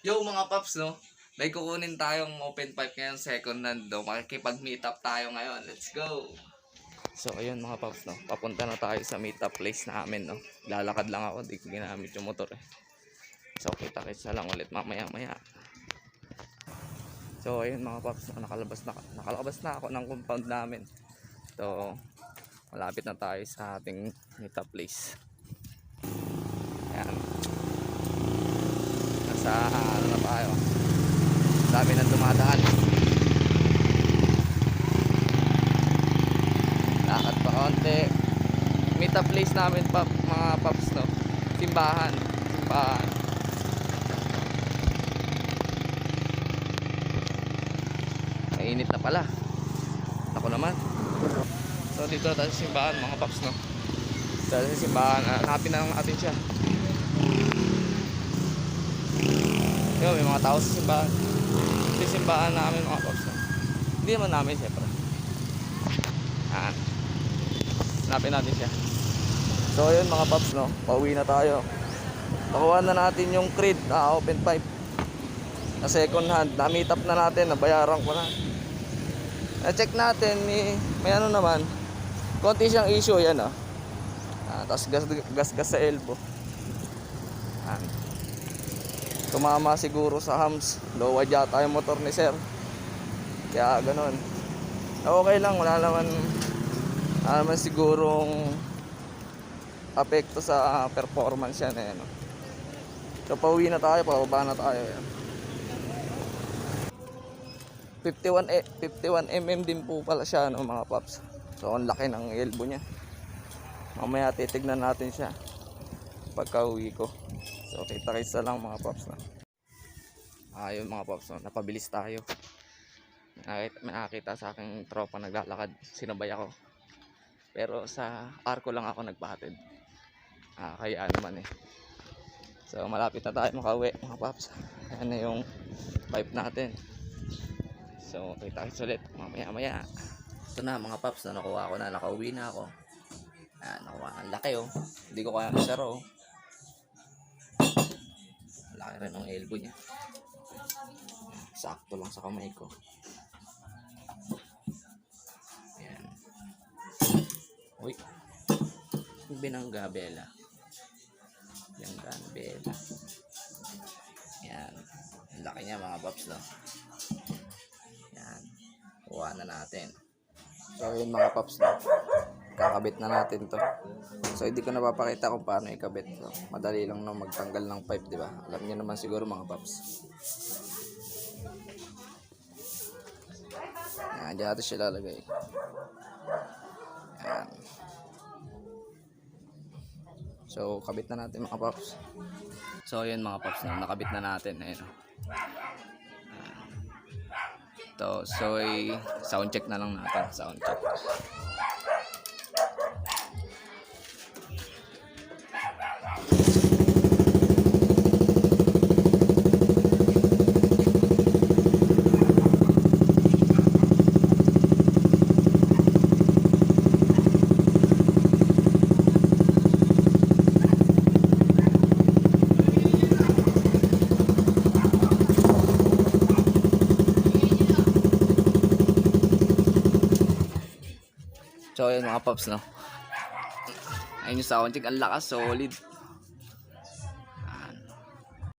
Yo mga paps, no? May kukunin tayong open pipe ngayon, second hand, no? Makikipag-meet up tayo ngayon. Let's go! So ayun mga paps, no? Papunta na tayo sa meet up place namin, no? Lalakad lang ako, di ko ginamit yung motor eh. So kita-kitsa lang ulit mamaya-maya. So ayun mga paps, no? Nakalabas na ako ng compound namin. So malapit na tayo sa ating meet up place. Ayan. Nasa ano na tayo, dami nang dumadaan. Lakad pa konti. Meet up place namin pa mga paps, no? Simbahan. Mainit na pala. Ako naman. So dito na tayo sa simbahan mga paps, no? Dito sa simbahan, hanapin na lang natin siya. Yo, may mga tao sa simbahan. Ito yung simbahan namin mga paps, no? Hindi naman namin siyempre. Hanapin natin siya. So yun mga paps, no? Pauwi na tayo. Nakuha na natin yung Creed na open pipe na second hand. Na-meet up na natin. Nabayaran ko na. Na-check natin. May ano naman. Konti siyang issue. Yan oh. Tapos gas sa elbow. Tumama siguro sa hams. Low yata yung motor ni sir. Kaya ganun. Okay lang. Wala naman sigurong apekto sa performance yan eh, no? So pauwi na tayo, pababa na tayo yan. 51 mm din po pala siya, no, mga paps. So ang laki ng elbow niya. Mamaya titignan natin siya pagka uwi ko. So kita-kitsa lang mga paps, no? Ayun mga paps, no? Napabilis tayo. May nakakita sa aking tropa naglalakad, sinabay ako. Pero sa arko lang ako nagpahatid. Kaya naman eh. So malapit na tayo makauwi mga paps. Ayan na yung pipe natin. So kita-kits ulit mamaya-maya. Ito na mga paps, na nakuha ko na, nakauwi na ako. Ayan, nakuha. Ang laki oh. Hindi ko kaya masara oh. Laki rin ang elbow niya. Sakto lang sa kamay ko. Ayan. Uy. Binangga bela. Bela. Yan. Ang laki niya mga paps, no? Yan. Kuha na natin. So yun mga paps, no? Kakabit na natin to. So hindi ko napapakita kung paano ikabit. So, madali lang no magtanggal ng pipe, di ba? Alam niyo naman siguro mga paps. Yan. Diyan natin siya lalagay. Yan. So, kabit na natin mga paps. So, yun mga paps, no? Nakabit na natin. Ayun. So, sound check na lang natin. Sound check. So ayun mga paps, no? Ayun yung sound check, ang lakas, solid.